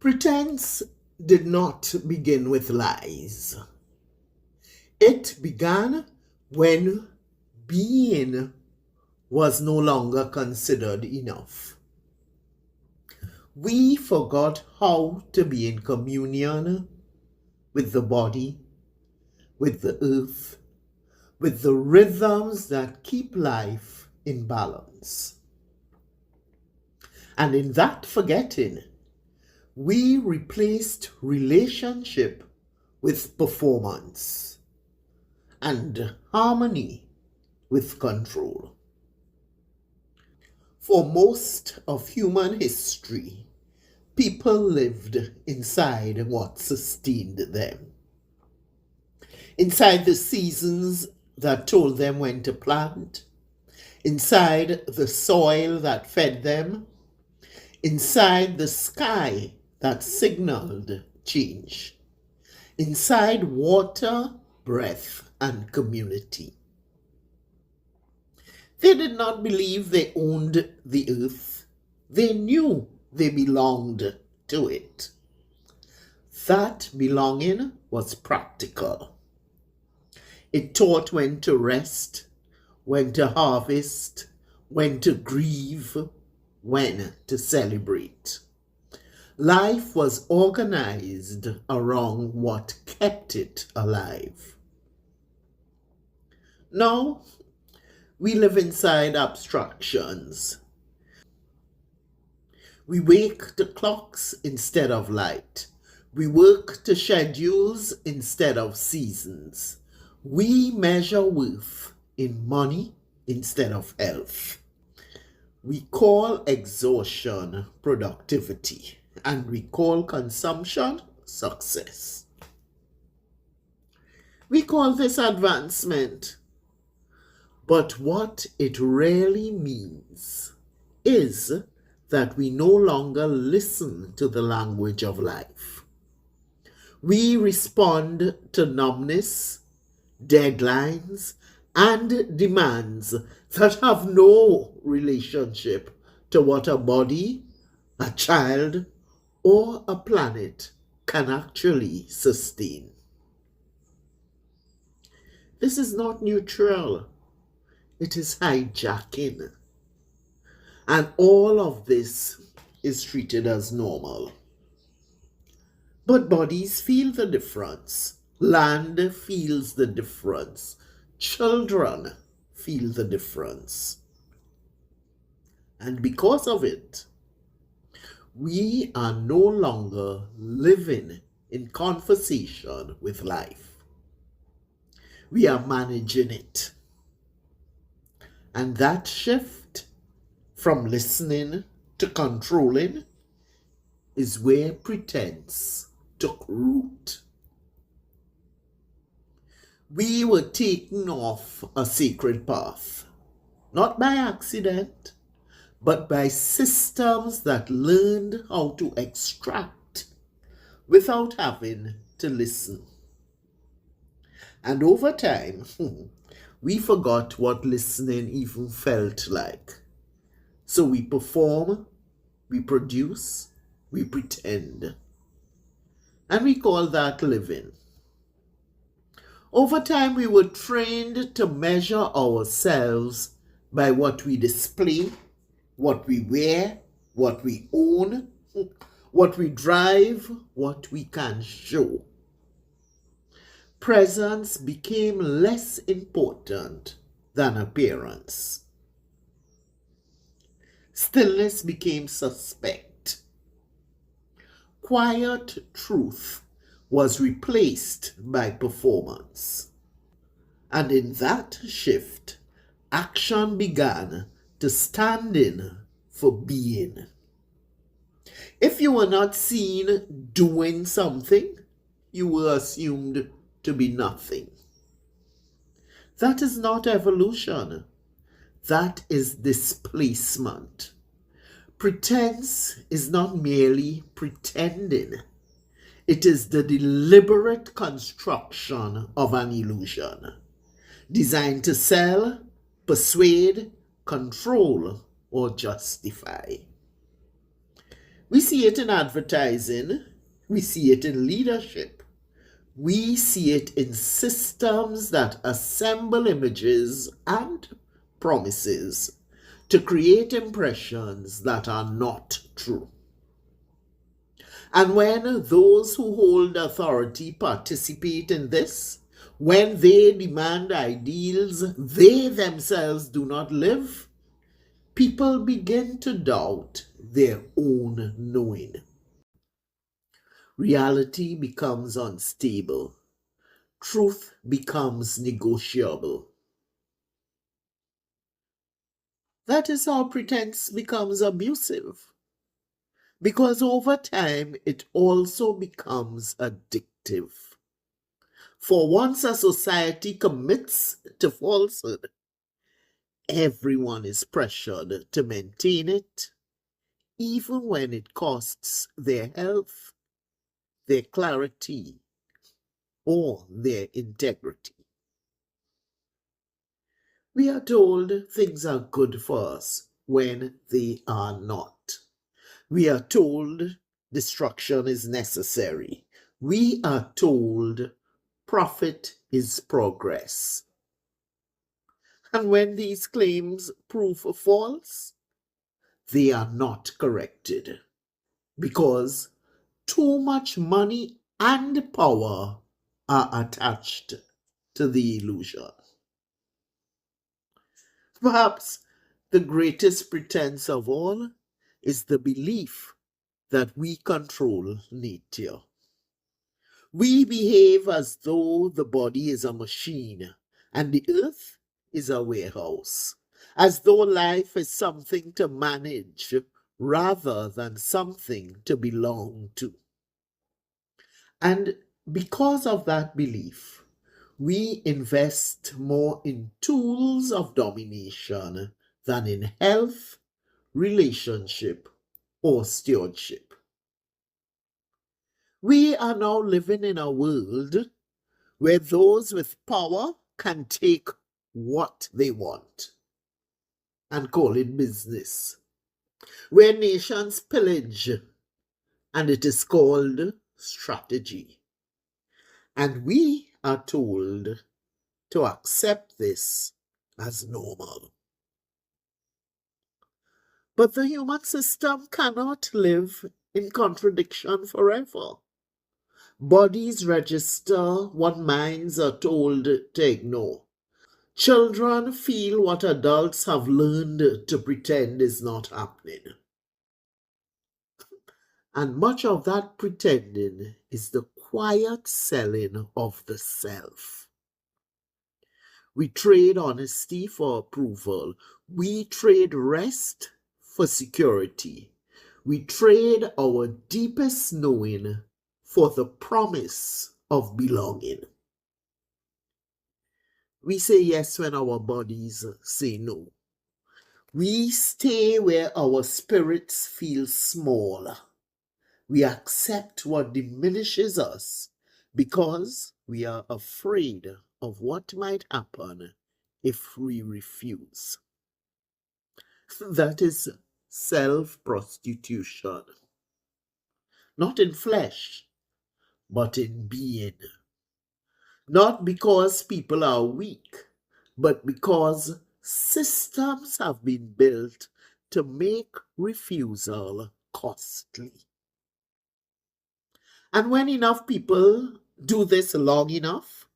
Pretense did not begin with lies. It began when being was no longer considered enough. We forgot how to be in communion with the body, with the earth, with the rhythms that keep life in balance. And in that forgetting, we replaced relationship with performance and harmony with control. For most of human history, people lived inside what sustained them. Inside the seasons that told them when to plant, inside the soil that fed them, inside the sky that signaled change, inside water, breath, and community. They did not believe they owned the earth. They knew they belonged to it. That belonging was practical. It taught when to rest, when to harvest, when to grieve, when to celebrate. Life was organized around what kept it alive. Now, we live inside abstractions. We wake to clocks instead of light. We work to schedules instead of seasons. We measure worth in money instead of health. We call exhaustion productivity, and we call consumption success. We call this advancement. But what it really means is that we no longer listen to the language of life. We respond to numbness, deadlines, and demands that have no relationship to what a body, a child, or a planet can actually sustain. This is not neutral. It is hijacking. And all of this is treated as normal. But bodies feel the difference. Land feels the difference. Children feel the difference. And because of it, we are no longer living in conversation with life. We are managing it. And that shift from listening to controlling is where pretense took root. We were taken off a sacred path, not by accident, but by systems that learned how to extract without having to listen. And over time, we forgot what listening even felt like. So we perform, we produce, we pretend. And we call that living. Over time, we were trained to measure ourselves by what we display, what we wear, what we own, what we drive, what we can show. Presence became less important than appearance. Stillness became suspect. Quiet truth was replaced by performance. And in that shift, action began to stand in for being. If you were not seen doing something, you were assumed to be nothing. That is not evolution. That is displacement. Pretense is not merely pretending. It is the deliberate construction of an illusion, designed to sell, persuade, control, or justify. We see it in advertising, we see it in leadership, we see it in systems that assemble images and promises to create impressions that are not true. And when those who hold authority participate in this, when they demand ideals they themselves do not live, people begin to doubt their own knowing. Reality becomes unstable. Truth becomes negotiable. That is how pretense becomes abusive. Because over time, it also becomes addictive. For once a society commits to falsehood, everyone is pressured to maintain it, even when it costs their health, their clarity, or their integrity. We are told things are good for us when they are not. We are told destruction is necessary. We are told profit is progress. And when these claims prove false, they are not corrected because too much money and power are attached to the illusion. Perhaps the greatest pretense of all is the belief that we control nature. We behave as though the body is a machine and the earth is a warehouse, as though life is something to manage rather than something to belong to. And because of that belief, we invest more in tools of domination than in health, relationship, or stewardship. We are now living in a world where those with power can take what they want and call it business, where nations pillage and it is called strategy. And we are told to accept this as normal. But the human system cannot live in contradiction forever. Bodies register what minds are told to ignore. Children feel what adults have learned to pretend is not happening. And much of that pretending is the quiet selling of the self. We trade honesty for approval. We trade rest for security. We trade our deepest knowing for the promise of belonging. We say yes when our bodies say no. We stay where our spirits feel small. We accept what diminishes us because we are afraid of what might happen if we refuse. That is self-prostitution. Not in flesh, but in being. Not because people are weak, but because systems have been built to make refusal costly. And when enough people do this long enough,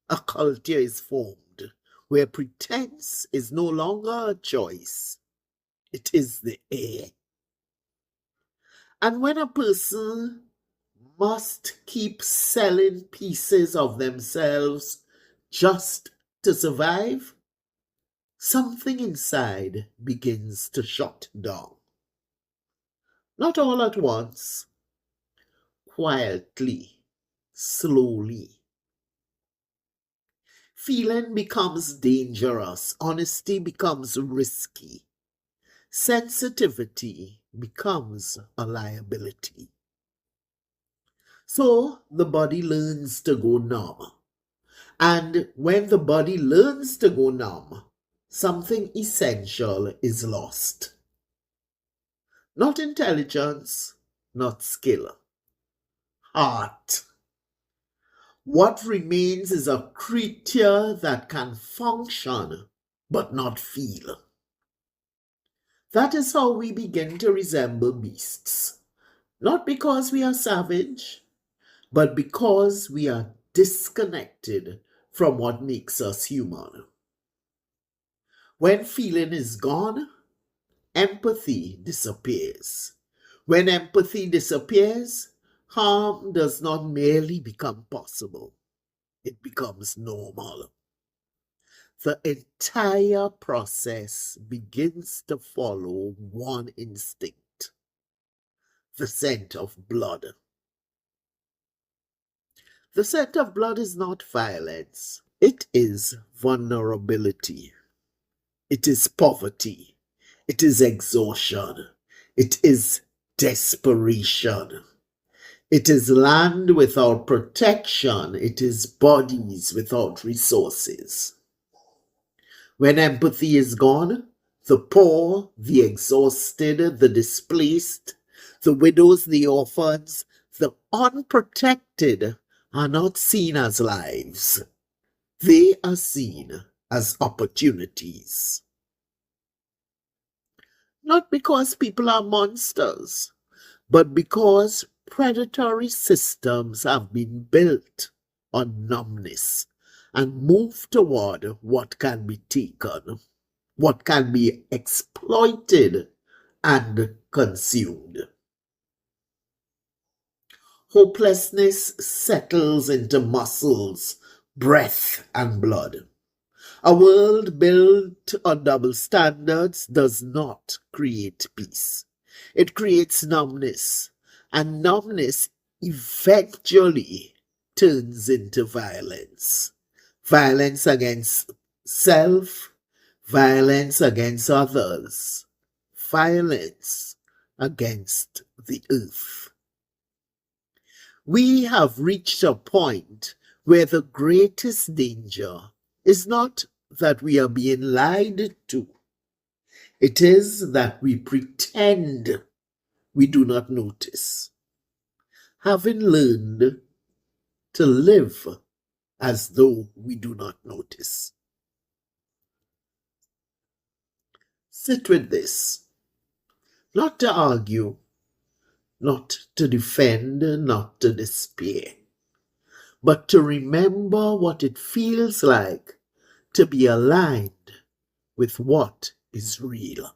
a culture is formed where pretense is no longer a choice. It is the air. And when a person must keep selling pieces of themselves just to survive, something inside begins to shut down. Not all at once, quietly, slowly. Feeling becomes dangerous, honesty becomes risky, sensitivity becomes a liability. So the body learns to go numb. And when the body learns to go numb, something essential is lost. Not intelligence, not skill. Heart. What remains is a creature that can function but not feel. That is how we begin to resemble beasts. Not because we are savage, but because we are disconnected from what makes us human. When feeling is gone, empathy disappears. When empathy disappears, harm does not merely become possible, it becomes normal. The entire process begins to follow one instinct: the scent of blood. The scent of blood is not violence, it is vulnerability, it is poverty, it is exhaustion, it is desperation. It is land without protection, it is bodies without resources. When empathy is gone, the poor, the exhausted, the displaced, the widows, the orphans, the unprotected are not seen as lives. They are seen as opportunities. Not because people are monsters, but because predatory systems have been built on numbness and move toward what can be taken, what can be exploited and consumed. Hopelessness settles into muscles, breath, and blood. A world built on double standards does not create peace. It creates numbness, and numbness eventually turns into violence. Violence against self, violence against others, violence against the earth. We have reached a point where the greatest danger is not that we are being lied to. It is that we pretend we do not notice, having learned to live as though we do not notice. Sit with this, not to argue, not to defend, not to despair, but to remember what it feels like to be aligned with what is real.